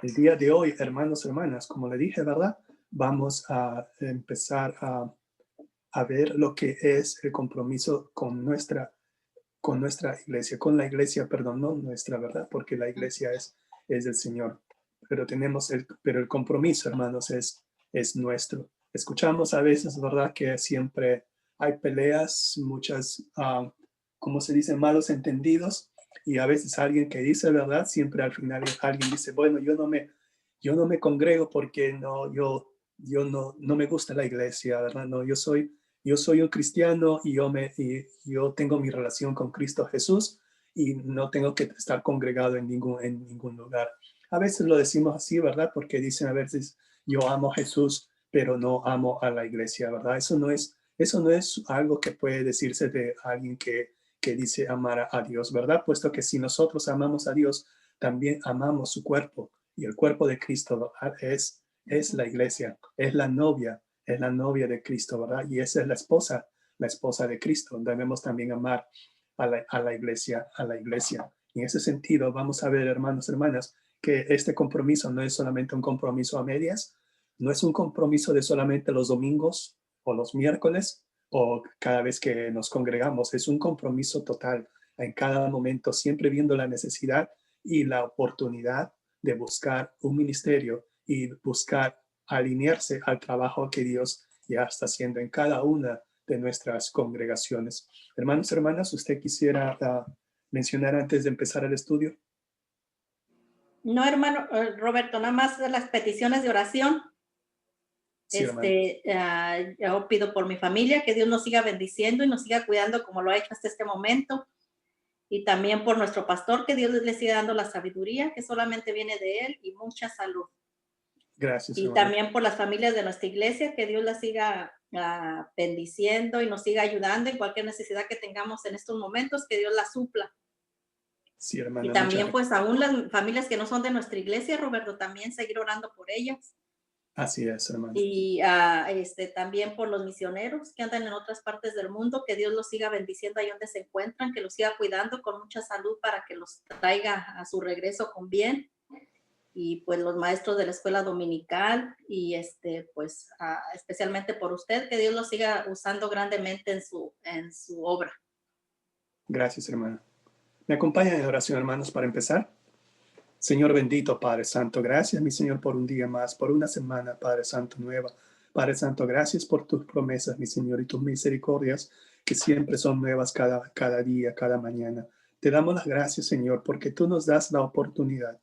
El día de hoy, hermanos, hermanas, como le dije, ¿verdad? Vamos a empezar a ver lo que es el compromiso con nuestra iglesia, con la iglesia, perdón, no nuestra, ¿verdad? Porque la iglesia es del Señor. Pero el compromiso, hermanos, es nuestro. Escuchamos a veces, ¿verdad? Que siempre hay peleas, muchas, ¿cómo se dice? Malos entendidos. Y a veces alguien que dice verdad, siempre al final alguien dice, bueno, yo no me congrego porque yo no me gusta la iglesia, ¿verdad? No, yo soy un cristiano y yo tengo mi relación con Cristo Jesús y no tengo que estar congregado en ningún lugar. A veces lo decimos así, ¿verdad? Porque dicen a veces, yo amo a Jesús, pero no amo a la iglesia, ¿verdad? Eso no es algo que puede decirse de alguien que dice amar a Dios, ¿verdad? Puesto que si nosotros amamos a Dios, también amamos su cuerpo. Y el cuerpo de Cristo es la iglesia, es la novia de Cristo, ¿verdad? Y esa es la esposa de Cristo. Debemos también amar a la iglesia, a la iglesia. Y en ese sentido, vamos a ver, hermanos, hermanas, que este compromiso no es solamente un compromiso a medias, no es un compromiso de solamente los domingos o los miércoles o cada vez que nos congregamos, es un compromiso total en cada momento, siempre viendo la necesidad y la oportunidad de buscar un ministerio y buscar alinearse al trabajo que Dios ya está haciendo en cada una de nuestras congregaciones. Hermanos, hermanas, ¿usted quisiera mencionar antes de empezar el estudio? No, hermano Roberto, nada más las peticiones de oración. Sí, hermano. Yo pido por mi familia, que Dios nos siga bendiciendo y nos siga cuidando como lo ha hecho hasta este momento. Y también por nuestro pastor, que Dios le siga dando la sabiduría que solamente viene de él y mucha salud. Gracias, Y hermano. también por las familias de nuestra iglesia, que Dios las siga bendiciendo y nos siga ayudando en cualquier necesidad que tengamos en estos momentos, que Dios la supla. Sí, Y hermana, muchas también, gracias. pues, aún las familias que no son de nuestra iglesia, Roberto, también seguir orando por ellas. Así es, hermano. Y también por los misioneros que andan en otras partes del mundo, que Dios los siga bendiciendo ahí donde se encuentran, que los siga cuidando con mucha salud para que los traiga a su regreso con bien. Y pues los maestros de la escuela dominical y especialmente por usted, que Dios los siga usando grandemente en su obra. Gracias, hermano. ¿Me acompañan en oración, hermanos, para empezar? Señor bendito, Padre Santo, gracias, mi Señor, por un día más, por una semana, Padre Santo, nueva. Padre Santo, gracias por tus promesas, mi Señor, y tus misericordias, que siempre son nuevas cada día, cada mañana. Te damos las gracias, Señor, porque tú nos das la oportunidad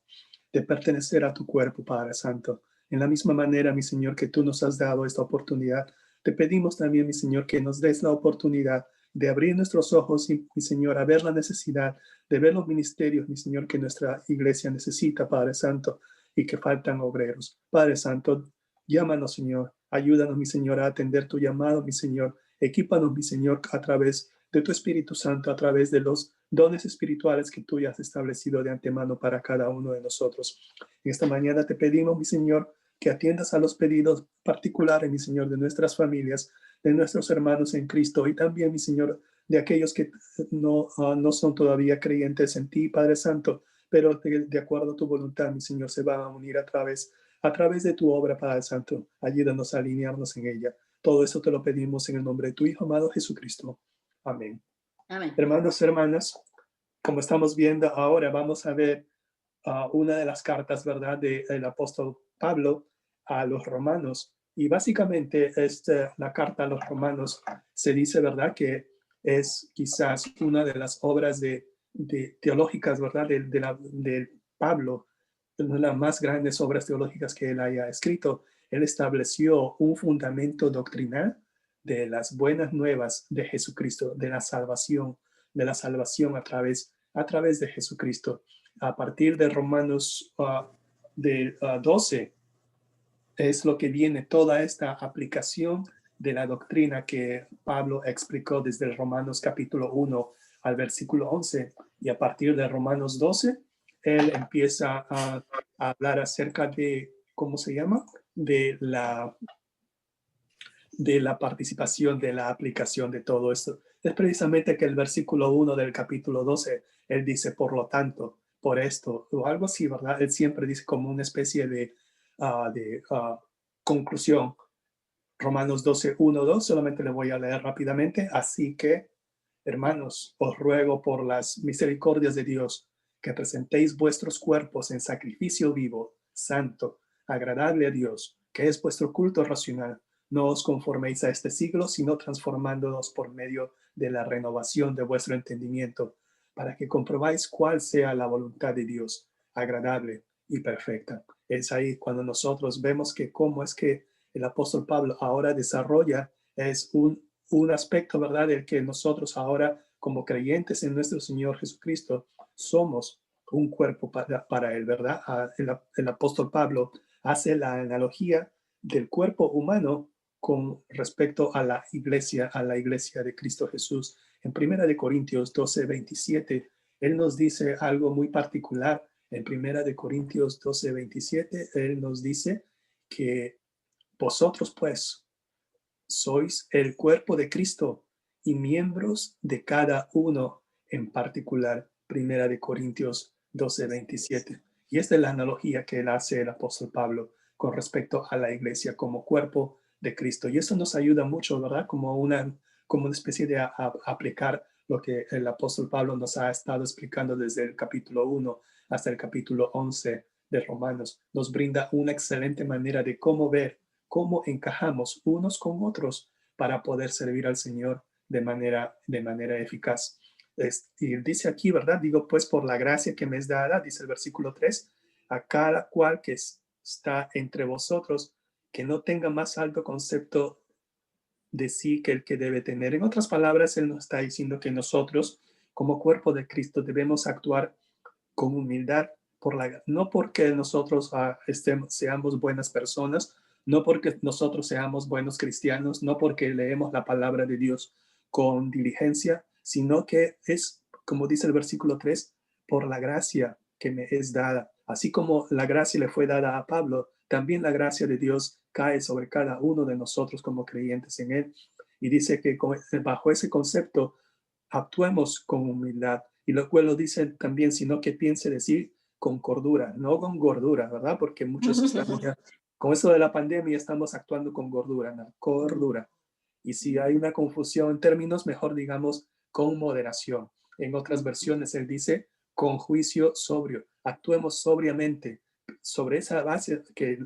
de pertenecer a tu cuerpo, Padre Santo. En la misma manera, mi Señor, que tú nos has dado esta oportunidad, te pedimos también, mi Señor, que nos des la oportunidad de abrir nuestros ojos, mi Señor, a ver la necesidad de ver los ministerios, mi Señor, que nuestra iglesia necesita, Padre Santo, y que faltan obreros. Padre Santo, llámanos, Señor. Ayúdanos, mi Señor, a atender tu llamado, mi Señor. Equípanos, mi Señor, a través de tu Espíritu Santo, a través de los dones espirituales que tú ya has establecido de antemano para cada uno de nosotros. En esta mañana te pedimos, mi Señor, que atiendas a los pedidos particulares, mi Señor, de nuestras familias, de nuestros hermanos en Cristo y también, mi Señor, de aquellos que no son todavía creyentes en ti, Padre Santo, pero de acuerdo a tu voluntad, mi Señor, se van a unir a través de tu obra, Padre Santo. Ayúdanos a alinearnos en ella. Todo eso te lo pedimos en el nombre de tu Hijo amado Jesucristo. Amén. Amén. Hermanos, hermanas, como estamos viendo ahora, vamos a ver una de las cartas, ¿verdad?, del apóstol Pablo a los romanos. Y básicamente la carta a los romanos se dice, ¿verdad?, que es quizás una de las obras teológicas, ¿verdad?, de Pablo, una de las más grandes obras teológicas que él haya escrito. Él estableció un fundamento doctrinal de las buenas nuevas de Jesucristo, de la salvación a través de Jesucristo. A partir de Romanos 12 es lo que viene toda esta aplicación de la doctrina que Pablo explicó desde el Romanos capítulo 1 al versículo 11. Y a partir de Romanos 12, él empieza a hablar acerca de, ¿cómo se llama? De la participación, de la aplicación de todo esto. Es precisamente que el versículo 1 del capítulo 12, él dice, por lo tanto, por esto, o algo así, ¿verdad? Él siempre dice como una especie de conclusión. Romanos 12, 1, 2, solamente le voy a leer rápidamente. Así que, hermanos, os ruego por las misericordias de Dios que presentéis vuestros cuerpos en sacrificio vivo, santo, agradable a Dios, que es vuestro culto racional. No os conforméis a este siglo, sino transformándoos por medio de la renovación de vuestro entendimiento, para que comprobáis cuál sea la voluntad de Dios, agradable y perfecta. Es ahí cuando nosotros vemos que cómo es que el apóstol Pablo ahora desarrolla es un aspecto, ¿verdad?, del que nosotros ahora, como creyentes en nuestro Señor Jesucristo, somos un cuerpo para él, ¿verdad? El apóstol Pablo hace la analogía del cuerpo humano con respecto a la iglesia de Cristo Jesús. En 1 de Corintios 12, 27, él nos dice algo muy particular. En 1 de Corintios 12, 27, él nos dice que vosotros, pues, sois el cuerpo de Cristo y miembros de cada uno en particular. 1 Corintios 12, 27. Y esta es la analogía que él hace el apóstol Pablo con respecto a la iglesia como cuerpo de Cristo. Y eso nos ayuda mucho, ¿verdad? Como una especie de aplicar lo que el apóstol Pablo nos ha estado explicando desde el capítulo 1 hasta el capítulo 11 de Romanos. Nos brinda una excelente manera de cómo ver cómo encajamos unos con otros para poder servir al Señor de manera eficaz. Y dice aquí, ¿verdad? Digo, pues por la gracia que me es dada, dice el versículo 3, a cada cual que está entre vosotros, que no tenga más alto concepto de sí que el que debe tener. En otras palabras, él nos está diciendo que nosotros, como cuerpo de Cristo, debemos actuar con humildad, no porque nosotros seamos buenas personas, no porque nosotros seamos buenos cristianos, no porque leemos la palabra de Dios con diligencia, sino que es, como dice el versículo 3, por la gracia que me es dada. Así como la gracia le fue dada a Pablo, también la gracia de Dios cae sobre cada uno de nosotros como creyentes en él. Y dice que bajo ese concepto actuemos con humildad. Y lo cual lo dice también, sino que piense decir con cordura, no con gordura, ¿verdad? Porque muchos estamos ya, con eso de la pandemia, estamos actuando con gordura, ¿no? Cordura. Y si hay una confusión en términos, mejor digamos con moderación. En otras versiones él dice con juicio sobrio. Actuemos sobriamente sobre esa base que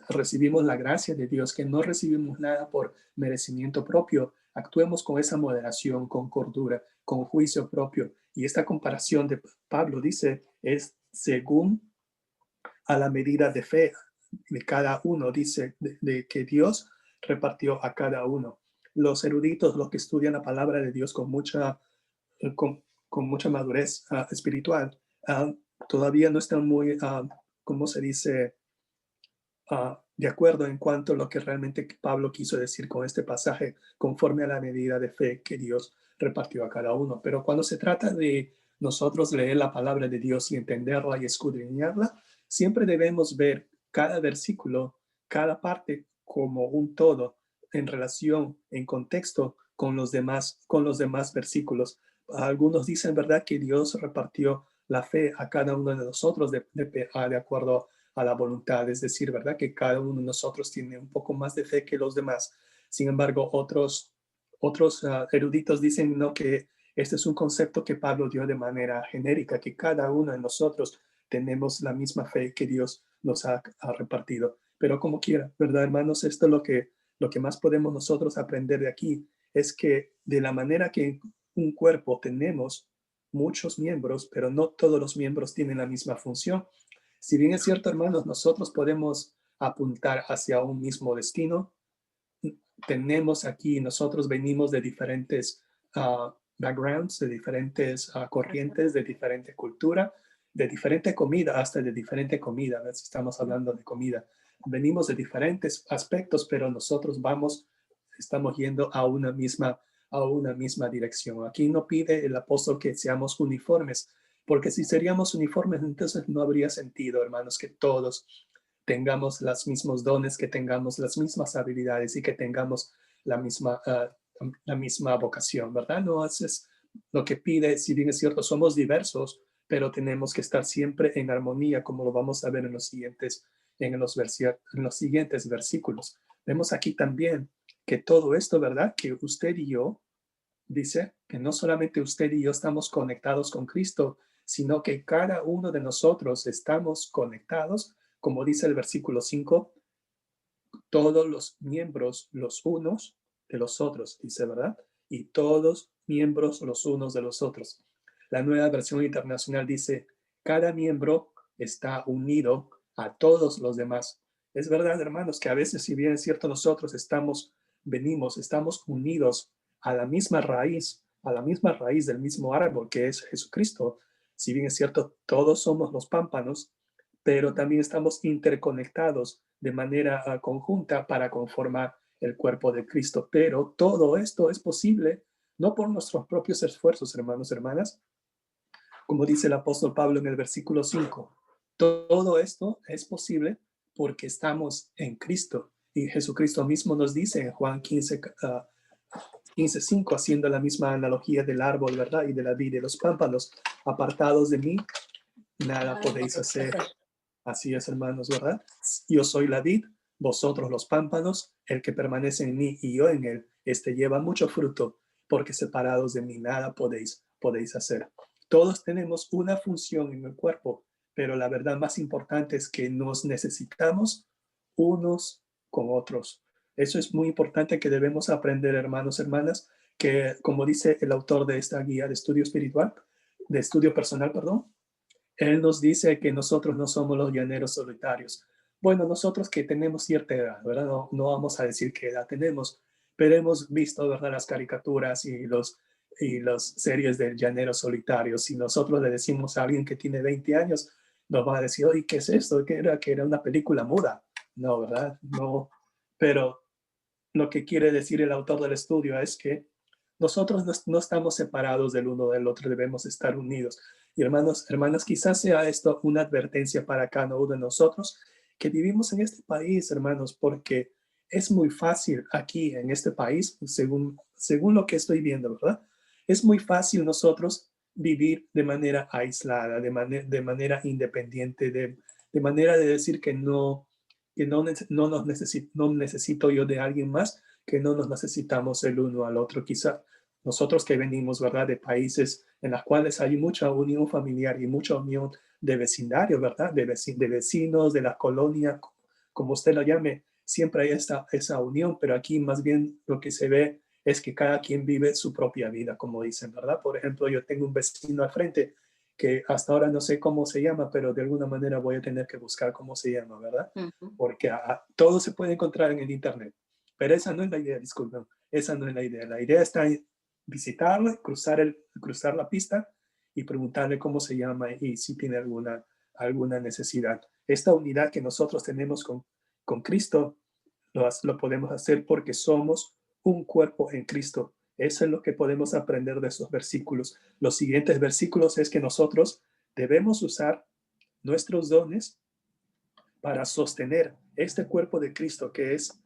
recibimos la gracia de Dios, que no recibimos nada por merecimiento propio. Actuemos con esa moderación, con cordura, con juicio propio. Y esta comparación de Pablo dice es según a la medida de fe de cada uno, dice de que Dios repartió a cada uno. Los eruditos, los que estudian la palabra de Dios con mucha madurez espiritual, todavía no están muy, ¿cómo se dice? De acuerdo en cuanto a lo que realmente Pablo quiso decir con este pasaje, conforme a la medida de fe que Dios repartió a cada uno. Pero cuando se trata de nosotros leer la palabra de Dios y entenderla y escudriñarla, siempre debemos ver cada versículo, cada parte como un todo en relación, en contexto con los demás versículos. Algunos dicen, ¿verdad?, que Dios repartió la fe a cada uno de nosotros de acuerdo a la voluntad, es decir, ¿verdad?, que cada uno de nosotros tiene un poco más de fe que los demás. Sin embargo, otros eruditos dicen, no, que este es un concepto que Pablo dio de manera genérica, que cada uno de nosotros tenemos la misma fe que Dios nos ha repartido. Pero como quiera, ¿verdad, hermanos? Esto es lo que más podemos nosotros aprender de aquí, es que de la manera que en un cuerpo tenemos muchos miembros, pero no todos los miembros tienen la misma función. Si bien es cierto, hermanos, nosotros podemos apuntar hacia un mismo destino, tenemos aquí, nosotros venimos de diferentes backgrounds, de diferentes corrientes, de diferente cultura, de diferente comida, hasta de diferente comida, a ver si estamos hablando de comida. Venimos de diferentes aspectos, pero nosotros estamos yendo a una misma dirección. Aquí no pide el apóstol que seamos uniformes, porque si seríamos uniformes, entonces no habría sentido, hermanos, que todos tengamos los mismos dones, que tengamos las mismas habilidades y que tengamos la misma vocación, ¿verdad? No haces lo que pide, si bien es cierto, somos diversos, pero tenemos que estar siempre en armonía, como lo vamos a ver en los siguientes versículos. Vemos aquí también que todo esto, ¿verdad? Que usted y yo, dice que no solamente usted y yo estamos conectados con Cristo, sino que cada uno de nosotros estamos conectados, como dice el versículo 5, todos los miembros los unos de los otros, dice, ¿verdad? Y todos miembros los unos de los otros. La Nueva Versión Internacional dice, cada miembro está unido a todos los demás. Es verdad, hermanos, que a veces, si bien es cierto, nosotros estamos unidos a la misma raíz del mismo árbol que es Jesucristo. Si bien es cierto, todos somos los pámpanos, pero también estamos interconectados de manera conjunta para conformar el cuerpo de Cristo. Pero todo esto es posible no por nuestros propios esfuerzos, hermanos, hermanas, como dice el apóstol Pablo en el versículo 5. Todo esto es posible porque estamos en Cristo. Y Jesucristo mismo nos dice en Juan 15:5, haciendo la misma analogía del árbol, ¿verdad? Y de la vid y los pámpanos, apartados de mí, nada podéis hacer. Así es, hermanos, ¿verdad? Yo soy la vid, vosotros los pámpanos, el que permanece en mí y yo en él, este lleva mucho fruto, porque separados de mí nada podéis hacer. Todos tenemos una función en el cuerpo, pero la verdad más importante es que nos necesitamos unos con otros. Eso es muy importante que debemos aprender, hermanos, hermanas, que como dice el autor de esta guía de estudio espiritual, de estudio personal, perdón, él nos dice que nosotros no somos los llaneros solitarios. Bueno, nosotros que tenemos cierta edad, ¿verdad? No vamos a decir qué edad tenemos, pero hemos visto, ¿verdad? Las caricaturas y las series del llanero solitario. Si nosotros le decimos a alguien que tiene 20 años, nos va a decir, oye, ¿qué es esto? ¿Qué era? Que era una película muda. No, ¿verdad? No. Pero lo que quiere decir el autor del estudio es que nosotros no estamos separados del uno del otro, debemos estar unidos. Y hermanos, hermanas, quizás sea esto una advertencia para cada uno de nosotros que vivimos en este país, hermanos, porque es muy fácil aquí en este país, según lo que estoy viendo, ¿verdad? Es muy fácil nosotros vivir de manera aislada, de manera independiente, de manera de decir que no necesito yo de alguien más, que no nos necesitamos el uno al otro. Quizá nosotros que venimos, ¿verdad?, de países en los cuales hay mucha unión familiar y mucha unión de vecindario, ¿verdad?, de vecinos, de la colonia, como usted lo llame, siempre hay esa unión, pero aquí más bien lo que se ve es que cada quien vive su propia vida, como dicen, ¿verdad? Por ejemplo, yo tengo un vecino al frente que hasta ahora no sé cómo se llama, pero de alguna manera voy a tener que buscar cómo se llama, ¿verdad? Porque todo se puede encontrar en el Internet. Pero esa no es la idea, disculpen, esa no es la idea. La idea está en visitarlo, cruzar la pista y preguntarle cómo se llama y si tiene alguna necesidad. Esta unidad que nosotros tenemos con Cristo lo podemos hacer porque somos un cuerpo en Cristo. Eso es lo que podemos aprender de esos versículos. Los siguientes versículos es que nosotros debemos usar nuestros dones para sostener este cuerpo de Cristo que es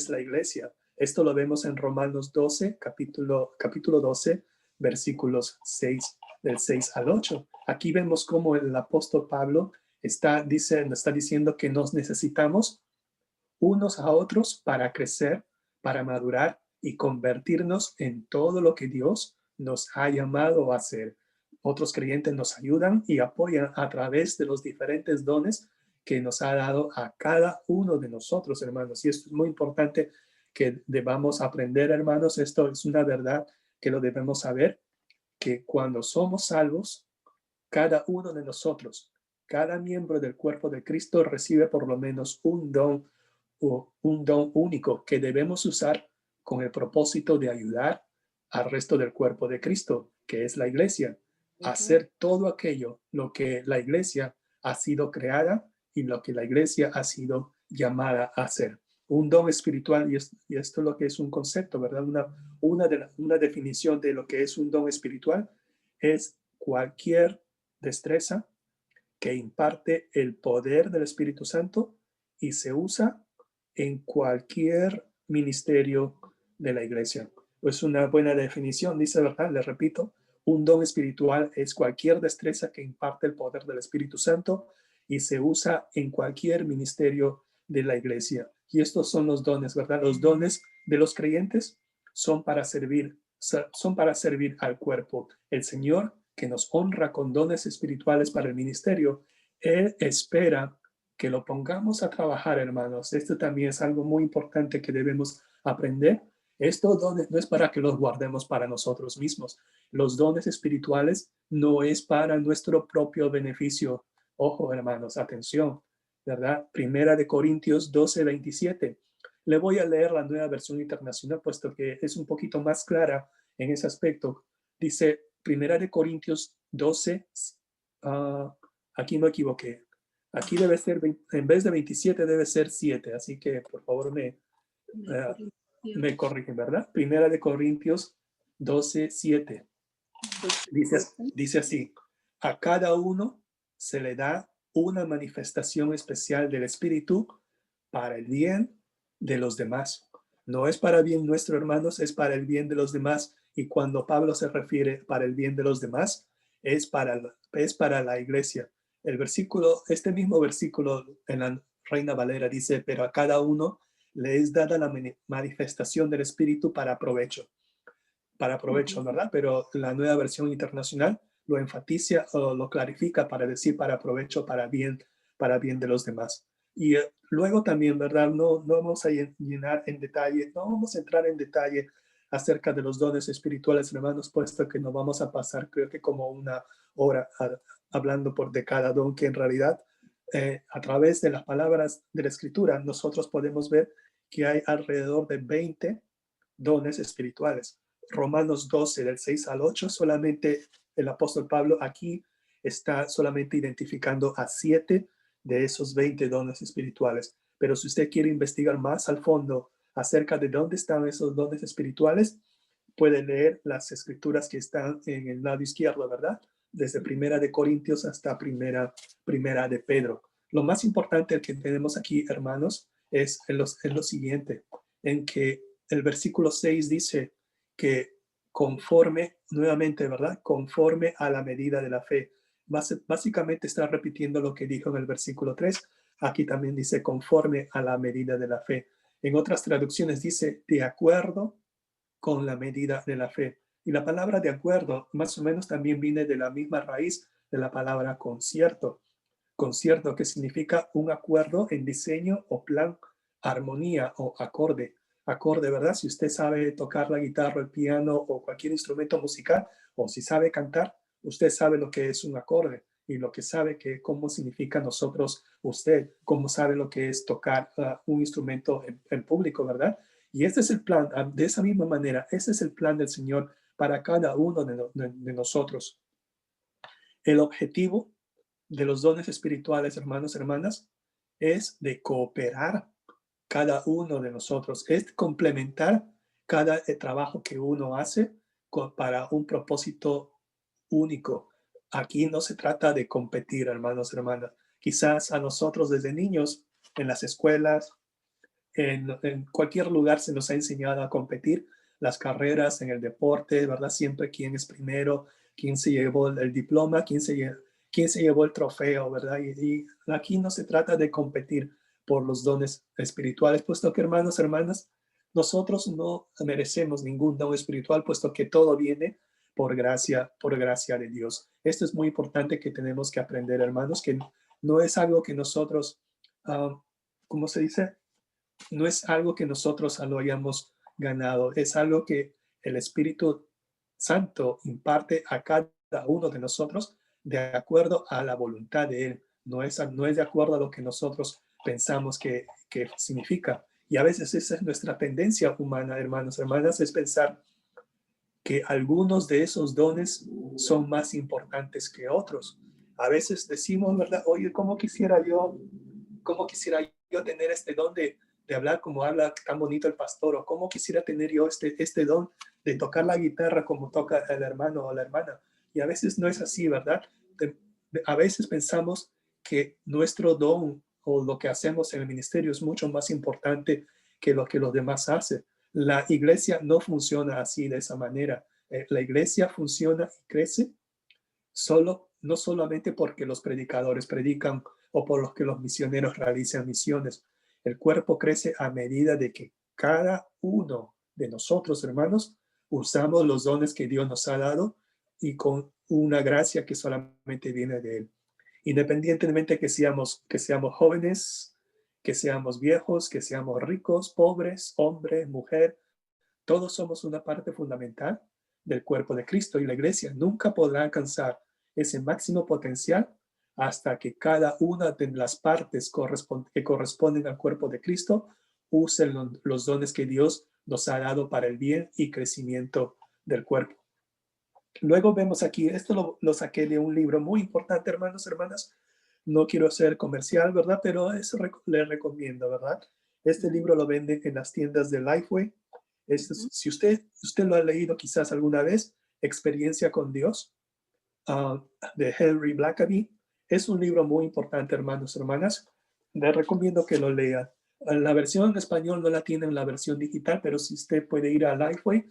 la iglesia. Esto lo vemos en Romanos 12, capítulo 12, versículos 6, del 6 al 8. Aquí vemos cómo el apóstol Pablo está diciendo que nos necesitamos unos a otros para crecer, para madurar y convertirnos en todo lo que Dios nos ha llamado a hacer. Otros creyentes nos ayudan y apoyan a través de los diferentes dones que nos ha dado a cada uno de nosotros, hermanos. Y esto es muy importante que debamos aprender, hermanos. Esto es una verdad que lo debemos saber, que cuando somos salvos, cada uno de nosotros, cada miembro del cuerpo de Cristo recibe por lo menos un don o un don único que debemos usar con el propósito de ayudar al resto del cuerpo de Cristo, que es la iglesia, a hacer todo aquello lo que la iglesia ha sido creada y lo que la iglesia ha sido llamada a hacer. Un don espiritual, y esto es lo que es un concepto, ¿verdad? Una definición de lo que es un don espiritual es cualquier destreza que imparte el poder del Espíritu Santo y se usa en cualquier ministerio de la iglesia. Es una buena definición, dice, ¿verdad? Le repito, Un don espiritual es cualquier destreza que imparte el poder del Espíritu Santo y se usa en cualquier ministerio de la iglesia. Y estos son los dones, ¿verdad? Los dones de los creyentes son para servir al cuerpo. El Señor, que nos honra con dones espirituales para el ministerio, Él espera que lo pongamos a trabajar, hermanos. Esto también es algo muy importante que debemos aprender. Estos dones no es para que los guardemos para nosotros mismos. Los dones espirituales no es para nuestro propio beneficio. Ojo, hermanos, atención, ¿verdad? Primera de Corintios 12:27. Le voy a leer la Nueva Versión Internacional, puesto que es un poquito más clara en ese aspecto. Dice, Primera de Corintios 12, aquí me equivoqué. Aquí debe ser, en vez de 27, debe ser 7. Así que, por favor, me corrigen, ¿verdad? Primera de Corintios 12:7. Dice así, a cada uno se le da una manifestación especial del Espíritu para el bien de los demás. No es para bien nuestro, hermanos, es para el bien de los demás. Y cuando Pablo se refiere para el bien de los demás, es para la iglesia. Este mismo versículo en la Reina Valera dice, pero a cada uno le es dada la manifestación del Espíritu para provecho, ¿verdad? Pero la Nueva Versión Internacional lo enfatiza o lo clarifica para decir para provecho, para bien de los demás. Y luego también, ¿verdad? No vamos a llenar en detalle, no vamos a entrar en detalle acerca de los dones espirituales, hermanos, puesto que nos vamos a pasar, creo que como una hora hablando de cada don, que en realidad a través de las palabras de la Escritura nosotros podemos ver que hay alrededor de 20 dones espirituales. Romanos 12, del 6 al 8, solamente el apóstol Pablo aquí está solamente identificando a 7 de esos 20 dones espirituales. Pero si usted quiere investigar más al fondo acerca de dónde están esos dones espirituales, puede leer las escrituras que están en el lado izquierdo, ¿verdad? Desde Primera de Corintios hasta Primera de Pedro. Lo más importante que tenemos aquí, hermanos, es lo siguiente, en que el versículo 6 dice que conforme, nuevamente, ¿verdad? Conforme a la medida de la fe. Básicamente está repitiendo lo que dijo en el versículo 3. Aquí también dice conforme a la medida de la fe. En otras traducciones dice de acuerdo con la medida de la fe. Y la palabra de acuerdo más o menos también viene de la misma raíz de la palabra concierto. Concierto, que significa un acuerdo en diseño o plan, armonía o acorde. Acorde, ¿verdad? Si usted sabe tocar la guitarra, el piano o cualquier instrumento musical, o si sabe cantar, usted sabe lo que es un acorde y lo que sabe que cómo significa nosotros, usted, cómo sabe lo que es tocar un instrumento en público, ¿verdad? Y este es el plan, de esa misma manera, este es el plan del Señor para cada uno de nosotros. El objetivo de los dones espirituales, hermanos, hermanas, es de cooperar cada uno de nosotros, es complementar cada trabajo que uno hace para un propósito único. Aquí no se trata de competir, hermanos, hermanas. Quizás a nosotros desde niños, en las escuelas, en cualquier lugar se nos ha enseñado a competir, las carreras, en el deporte, ¿verdad? Siempre quién es primero, quién se llevó el diploma, quién se llevó el trofeo, ¿verdad? Y aquí no se trata de competir por los dones espirituales, puesto que, hermanos, hermanas, nosotros no merecemos ningún don espiritual, puesto que todo viene por gracia de Dios. Esto es muy importante que tenemos que aprender, hermanos, que no es algo que nosotros, ¿cómo se dice? No es algo que nosotros lo hayamos ganado, es algo que el Espíritu Santo imparte a cada uno de nosotros de acuerdo a la voluntad de Él. No es de acuerdo a lo que nosotros pensamos que significa. Y a veces esa es nuestra tendencia humana, hermanos, hermanas, es pensar que algunos de esos dones son más importantes que otros. A veces decimos, ¿verdad? Oye, ¿cómo quisiera yo tener este don de hablar como habla tan bonito el pastor? O cómo quisiera tener yo este don de tocar la guitarra como toca el hermano o la hermana. Y a veces no es así, ¿verdad? A veces pensamos que nuestro don o lo que hacemos en el ministerio es mucho más importante que lo que los demás hacen. La iglesia no funciona así, de esa manera. La iglesia funciona y crece no solamente porque los predicadores predican o por los que los misioneros realizan misiones. El cuerpo crece a medida de que cada uno de nosotros, hermanos, usamos los dones que Dios nos ha dado y con una gracia que solamente viene de Él. Independientemente que seamos jóvenes, que seamos viejos, que seamos ricos, pobres, hombre, mujer, todos somos una parte fundamental del cuerpo de Cristo y la iglesia nunca podrá alcanzar ese máximo potencial hasta que cada una de las partes que corresponden al cuerpo de Cristo usen los dones que Dios nos ha dado para el bien y crecimiento del cuerpo. Luego vemos aquí, esto lo saqué de un libro muy importante, hermanos, hermanas. No quiero ser comercial, ¿verdad? Pero eso les recomiendo, ¿verdad? Este libro lo venden en las tiendas de Lifeway. Si usted lo ha leído quizás alguna vez, Experiencia con Dios, de Henry Blackaby. Es un libro muy importante, hermanos, hermanas. Les recomiendo que lo lean. La versión en español no la tienen en la versión digital, pero si usted puede ir a Lifeway,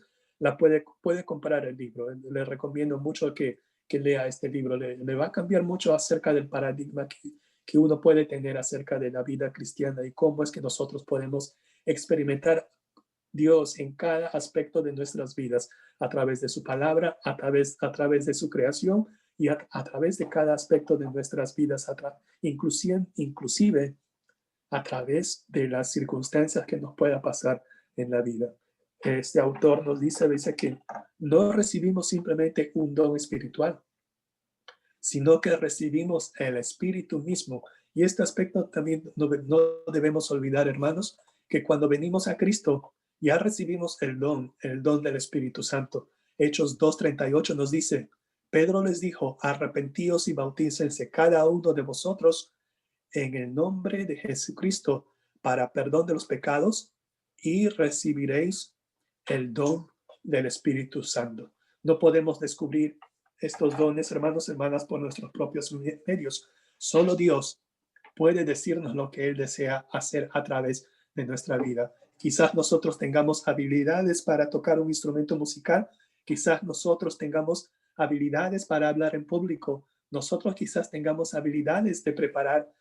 puede comprar el libro. Le recomiendo mucho que lea este libro. Le va a cambiar mucho acerca del paradigma que uno puede tener acerca de la vida cristiana y cómo es que nosotros podemos experimentar Dios en cada aspecto de nuestras vidas, a través de su palabra, a través de su creación y a través de cada aspecto de nuestras vidas, inclusive a través de las circunstancias que nos pueda pasar en la vida. Este autor nos dice que no recibimos simplemente un don espiritual, sino que recibimos el Espíritu mismo. Y este aspecto también no debemos olvidar, hermanos, que cuando venimos a Cristo, ya recibimos el don del Espíritu Santo. Hechos 2:38 nos dice, Pedro les dijo, arrepentíos y bautícense cada uno de vosotros en el nombre de Jesucristo para perdón de los pecados y recibiréis el don del Espíritu Santo. No podemos descubrir estos dones, hermanos, hermanas, por nuestros propios medios. Solo Dios puede decirnos lo que Él desea hacer a través de nuestra vida. Quizás nosotros tengamos habilidades para tocar un instrumento musical, quizás nosotros tengamos habilidades para hablar en público, nosotros quizás tengamos habilidades de preparar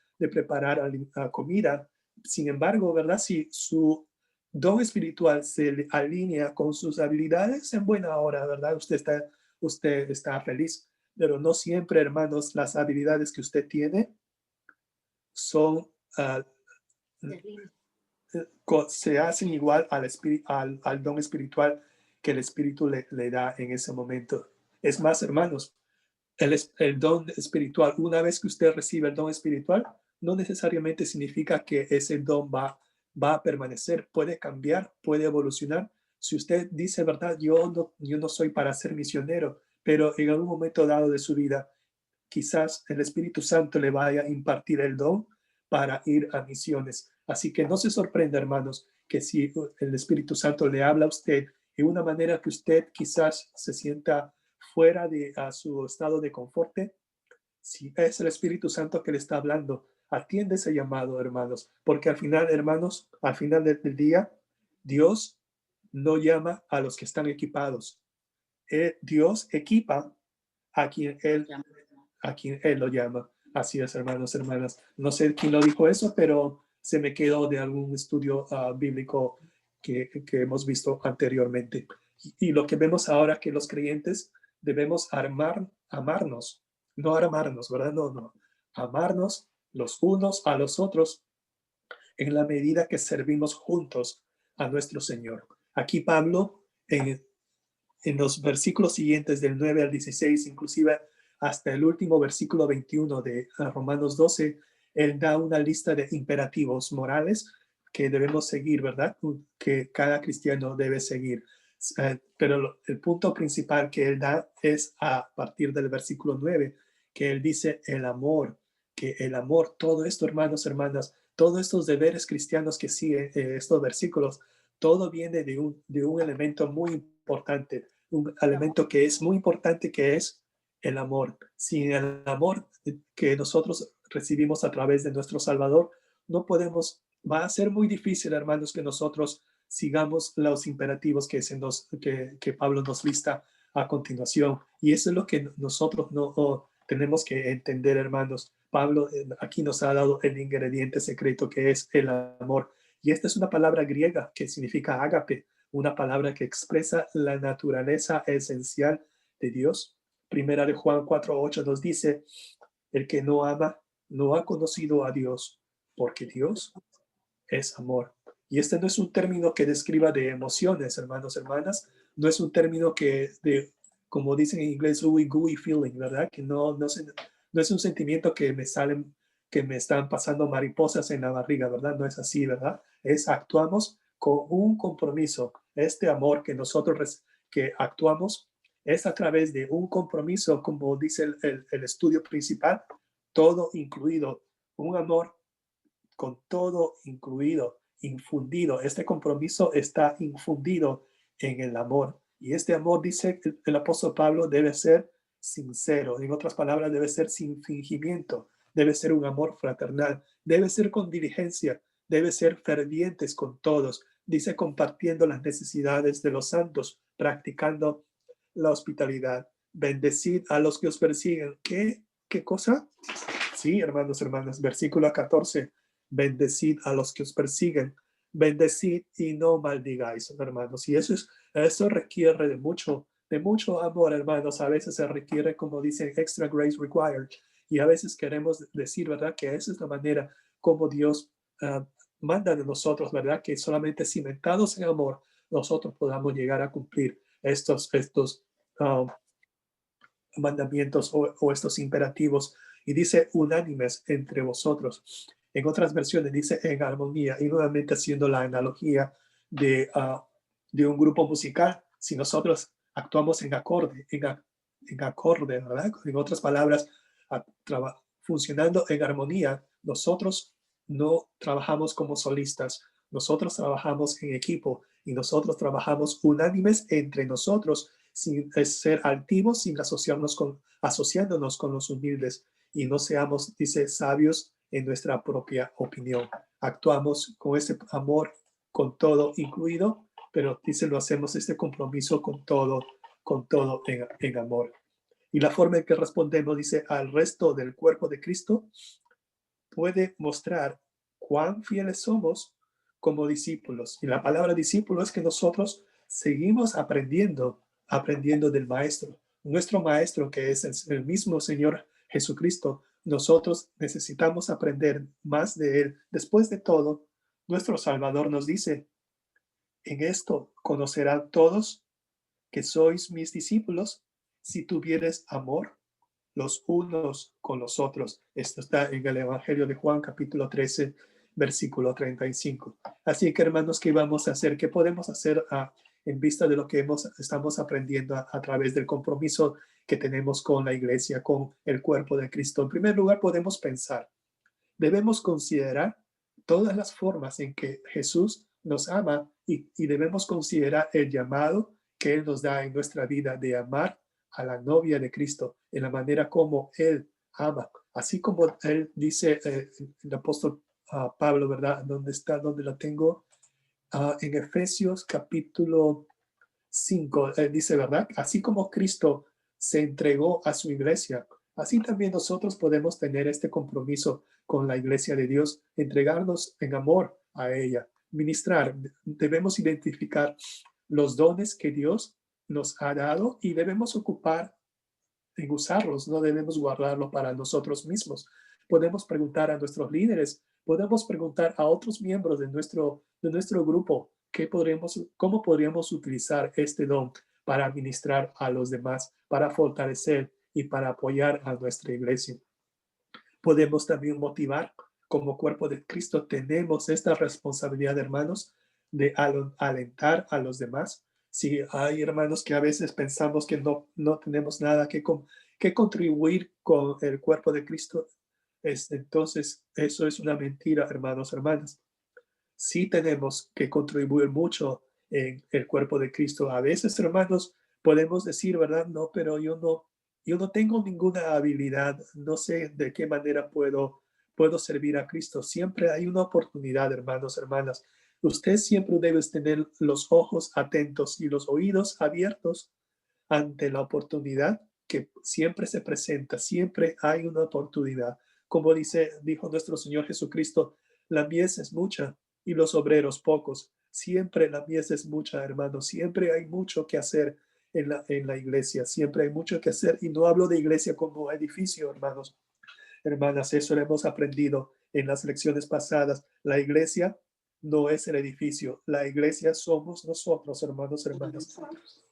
comida. Sin embargo, ¿verdad? Si su don espiritual se alinea con sus habilidades, en buena hora, ¿verdad? Usted está feliz, pero no siempre, hermanos, las habilidades que usted tiene son se hacen igual al don espiritual que el Espíritu le da en ese momento. Es más, hermanos, el don espiritual, una vez que usted recibe el don espiritual, no necesariamente significa que ese don va a permanecer, puede cambiar, puede evolucionar. Si usted dice, verdad, yo no soy para ser misionero, pero en algún momento dado de su vida, quizás el Espíritu Santo le vaya a impartir el don para ir a misiones. Así que no se sorprenda, hermanos, que si el Espíritu Santo le habla a usted de una manera que usted quizás se sienta fuera de su estado de confort, si es el Espíritu Santo que le está hablando, atiende ese llamado, hermanos, porque al final, hermanos, al final del día, Dios no llama a los que están equipados. Dios equipa a quien Él lo llama. Así es, hermanos, hermanas. No sé quién lo dijo eso, pero se me quedó de algún estudio bíblico que hemos visto anteriormente. Y lo que vemos ahora que los creyentes debemos amarnos, no armarnos, ¿verdad? No. Amarnos los unos a los otros en la medida que servimos juntos a nuestro Señor. Aquí Pablo, en los versículos siguientes del 9 al 16, inclusive hasta el último versículo 21 de Romanos 12, él da una lista de imperativos morales que debemos seguir, ¿verdad? Que cada cristiano debe seguir. Pero el punto principal que él da es a partir del versículo 9, que él dice que el amor, todo esto, hermanos, hermanas, todos estos deberes cristianos que siguen estos versículos, todo viene de un elemento muy importante, un elemento que es muy importante, que es el amor. Sin el amor que nosotros recibimos a través de nuestro Salvador, no podemos, va a ser muy difícil, hermanos, que nosotros sigamos los imperativos que Pablo nos lista a continuación. Y eso es lo que nosotros no tenemos que entender, hermanos. Pablo aquí nos ha dado el ingrediente secreto que es el amor. Y esta es una palabra griega que significa ágape, una palabra que expresa la naturaleza esencial de Dios. Primera de Juan 4:8 nos dice, el que no ama no ha conocido a Dios, porque Dios es amor. Y este no es un término que describa de emociones, hermanos, hermanas. No es un término que como dicen en inglés, ooey gooey feeling, ¿verdad? Que no es un sentimiento que me están pasando mariposas en la barriga, ¿verdad? No es así, ¿verdad? Actuamos con un compromiso. Este amor que nosotros que actuamos es a través de un compromiso, como dice el estudio principal, todo incluido. Un amor con todo incluido, infundido. Este compromiso está infundido en el amor. Y este amor, dice el apóstol Pablo, debe ser sincero. En otras palabras, debe ser sin fingimiento. Debe ser un amor fraternal. Debe ser con diligencia. Debe ser fervientes con todos. Dice compartiendo las necesidades de los santos, practicando la hospitalidad. Bendecid a los que os persiguen. ¿Qué cosa? Sí, hermanos, hermanas. Versículo 14. Bendecid a los que os persiguen, bendecid y no maldigáis, hermanos. Y eso requiere de mucho amor, hermanos. A veces se requiere, como dicen, extra grace required. Y a veces queremos decir, ¿verdad? Que esa es la manera como Dios manda de nosotros, ¿verdad? Que solamente cimentados en amor, nosotros podamos llegar a cumplir estos mandamientos o estos imperativos. Y dice unánimes entre vosotros. En otras versiones dice en armonía, y nuevamente haciendo la analogía de un grupo musical. Si nosotros actuamos en acorde, ¿verdad? En otras palabras, funcionando en armonía, nosotros no trabajamos como solistas, nosotros trabajamos en equipo y nosotros trabajamos unánimes entre nosotros, sin ser altivos, sin asociándonos con los humildes, y no seamos, dice, sabios en nuestra propia opinión. Actuamos con ese amor, con todo incluido, pero dice, lo hacemos este compromiso con todo en amor. Y la forma en que respondemos, dice, al resto del cuerpo de Cristo, puede mostrar cuán fieles somos como discípulos. Y la palabra discípulo es que nosotros seguimos aprendiendo del Maestro. Nuestro Maestro, que es el mismo Señor Jesucristo, nosotros necesitamos aprender más de Él. Después de todo, nuestro Salvador nos dice, en esto conocerán todos que sois mis discípulos si tuvieres amor los unos con los otros. Esto está en el Evangelio de Juan, capítulo 13, versículo 35. Así que, hermanos, ¿qué vamos a hacer? ¿Qué podemos hacer en vista de lo que estamos aprendiendo a través del compromiso que tenemos con la iglesia, con el cuerpo de Cristo? En primer lugar, podemos pensar, debemos considerar todas las formas en que Jesús nos ama y debemos considerar el llamado que Él nos da en nuestra vida de amar a la novia de Cristo en la manera como Él ama. Así como Él dice, el apóstol Pablo, ¿verdad? ¿Dónde está? ¿Dónde la tengo? En Efesios capítulo 5, dice, ¿verdad? Así como Cristo se entregó a su iglesia, así también nosotros podemos tener este compromiso con la iglesia de Dios, entregarnos en amor a ella, ministrar. Debemos identificar los dones que Dios nos ha dado y debemos ocupar en usarlos, no debemos guardarlo para nosotros mismos. Podemos preguntar a nuestros líderes, podemos preguntar a otros miembros de nuestro grupo cómo podríamos utilizar este don para administrar a los demás, para fortalecer y para apoyar a nuestra iglesia. Podemos también motivar. Como cuerpo de Cristo tenemos esta responsabilidad, hermanos, de alentar a los demás. Si hay hermanos que a veces pensamos que no tenemos nada que contribuir con el cuerpo de Cristo, entonces eso es una mentira, hermanos, hermanas. Sí tenemos que contribuir mucho en el cuerpo de Cristo. A veces, hermanos, podemos decir, ¿verdad? No, pero yo no tengo ninguna habilidad, no sé de qué manera puedo servir a Cristo. Siempre hay una oportunidad, hermanos, hermanas. Usted siempre debe tener los ojos atentos y los oídos abiertos ante la oportunidad que siempre se presenta, siempre hay una oportunidad. Como dijo nuestro Señor Jesucristo, la mies es mucha y los obreros pocos. Siempre la mies es mucha, hermanos. Siempre hay mucho que hacer en la iglesia. Siempre hay mucho que hacer. Y no hablo de iglesia como edificio, hermanos. Hermanas, eso lo hemos aprendido en las lecciones pasadas. La iglesia no es el edificio. La iglesia somos nosotros, hermanos, hermanas.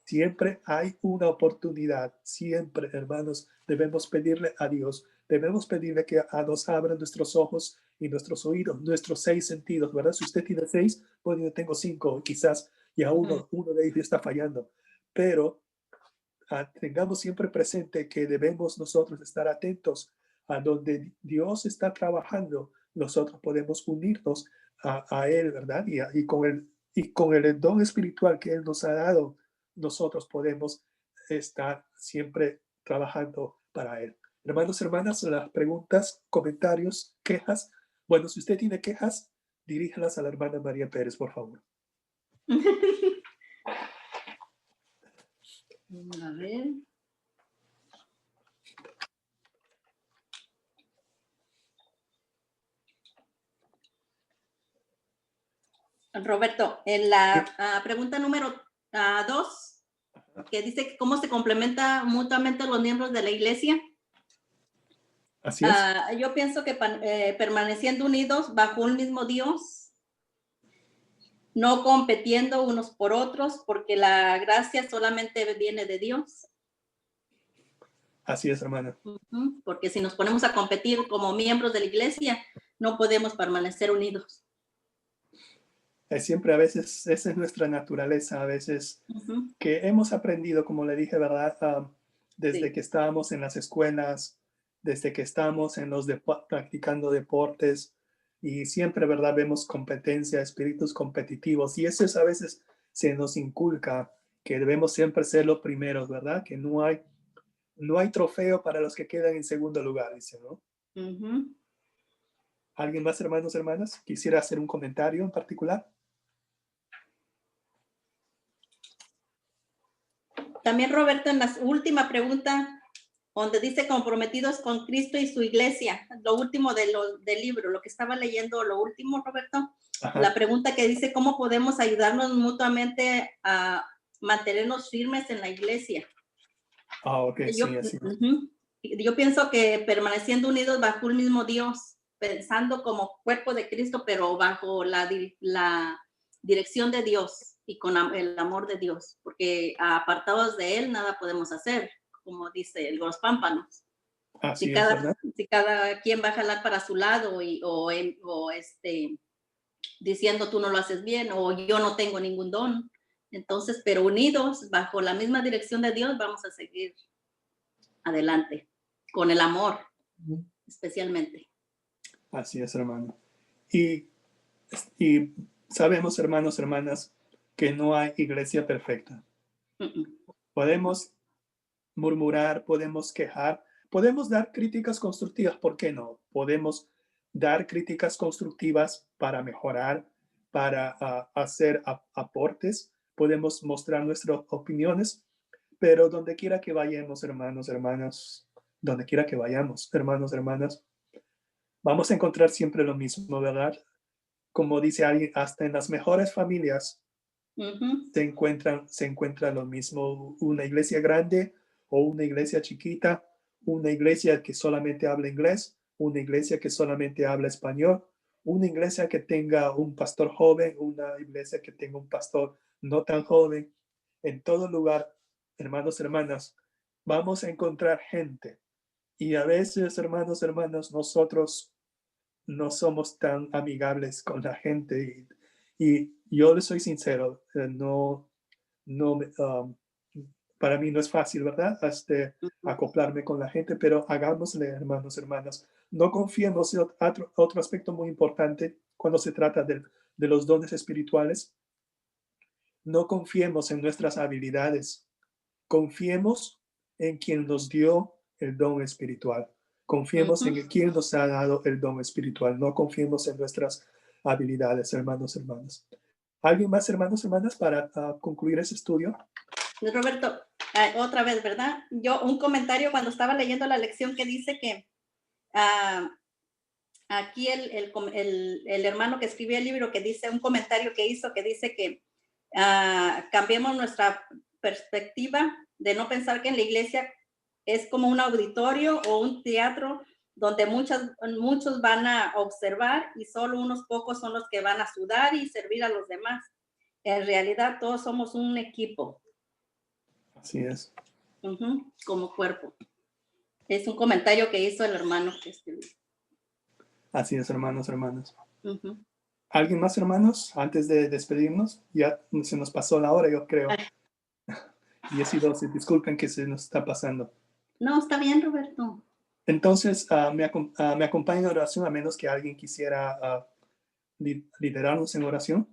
Siempre hay una oportunidad. Siempre, hermanos, debemos pedirle a Dios. Debemos pedirle que nos abra nuestros ojos y nuestros oídos, nuestros 6 sentidos, ¿verdad? Si usted tiene 6, pues yo tengo 5, quizás, y a uno de ellos está fallando. Pero tengamos siempre presente que debemos nosotros estar atentos a donde Dios está trabajando. Nosotros podemos unirnos a Él, ¿verdad? Y con el don espiritual que Él nos ha dado, nosotros podemos estar siempre trabajando para Él. Hermanos, hermanas, las preguntas, comentarios, quejas. Bueno, si usted tiene quejas, diríjalas a la hermana María Pérez, por favor. A ver. Roberto, en la pregunta número 2, que dice que cómo se complementa mutuamente los miembros de la iglesia. Así es. Yo pienso que permaneciendo unidos bajo un mismo Dios, no compitiendo unos por otros, porque la gracia solamente viene de Dios. Así es, hermana. Porque si nos ponemos a competir como miembros de la iglesia, no podemos permanecer unidos. Siempre a veces, esa es nuestra naturaleza, a veces que hemos aprendido, como le dije, ¿verdad? Desde que estábamos en las escuelas, desde que estamos practicando deportes, y siempre, ¿verdad? Vemos competencia, espíritus competitivos, y eso es, a veces se nos inculca que debemos siempre ser los primeros, ¿verdad? Que no hay trofeo para los que quedan en segundo lugar, dice, ¿no? ¿Alguien más, hermanos, hermanas? ¿Quisiera hacer un comentario en particular? También, Roberto, en la última pregunta, donde dice comprometidos con Cristo y su iglesia, lo último del libro, lo que estaba leyendo, lo último, Roberto, la pregunta que dice cómo podemos ayudarnos mutuamente a mantenernos firmes en la iglesia. Ok, sí, así. Yo pienso que permaneciendo unidos bajo el mismo Dios, pensando como cuerpo de Cristo, pero bajo la dirección de Dios y con el amor de Dios, porque apartados de Él nada podemos hacer, como dice los pámpanos. Si cada quien va a jalar para su lado diciendo tú no lo haces bien o yo no tengo ningún don, entonces, pero unidos bajo la misma dirección de Dios vamos a seguir adelante, con el amor, especialmente. Así es, hermano. Y sabemos, hermanos, hermanas, que no hay iglesia perfecta. Podemos murmurar, podemos quejar, podemos dar críticas constructivas, ¿por qué no? Podemos dar críticas constructivas para mejorar, para hacer aportes, podemos mostrar nuestras opiniones, pero donde quiera que vayamos, hermanos, hermanas, donde quiera que vayamos, hermanos, hermanas, vamos a encontrar siempre lo mismo, ¿verdad? Como dice alguien, hasta en las mejores familias se encuentra lo mismo. Una iglesia grande o una iglesia chiquita, una iglesia que solamente habla inglés, una iglesia que solamente habla español, una iglesia que tenga un pastor joven, una iglesia que tenga un pastor no tan joven. En todo lugar, hermanos, hermanas, vamos a encontrar gente. Y a veces, hermanos, hermanas, nosotros no somos tan amigables con la gente y yo les soy sincero, para mí no es fácil, ¿verdad? Acoplarme con la gente, pero hagámosle, hermanos, hermanas. No confiemos en otro aspecto muy importante cuando se trata de los dones espirituales. No confiemos en nuestras habilidades. Confiemos en quien nos dio el don espiritual. Confiemos en quien nos ha dado el don espiritual. No confiemos en nuestras habilidades, hermanos, hermanas. ¿Alguien más, hermanos, hermanas, para concluir ese estudio? Roberto, Otra vez, ¿verdad? Yo, un comentario cuando estaba leyendo la lección que dice que ah, aquí el hermano que escribió el libro que dice, un comentario que hizo que dice que cambiemos nuestra perspectiva de no pensar que en la iglesia es como un auditorio o un teatro donde muchos van a observar y solo unos pocos son los que van a sudar y servir a los demás. En realidad todos somos un equipo. Así es. Como cuerpo. Es un comentario que hizo el hermano que escribió. Así es, hermanos, hermanas. Ujú. ¿Alguien más, hermanos? Antes de despedirnos, ya se nos pasó la hora, yo creo. 10 y 12, disculpen que se nos está pasando. No, está bien, Roberto. Entonces, me acompañan en oración, a menos que alguien quisiera liderarnos en oración.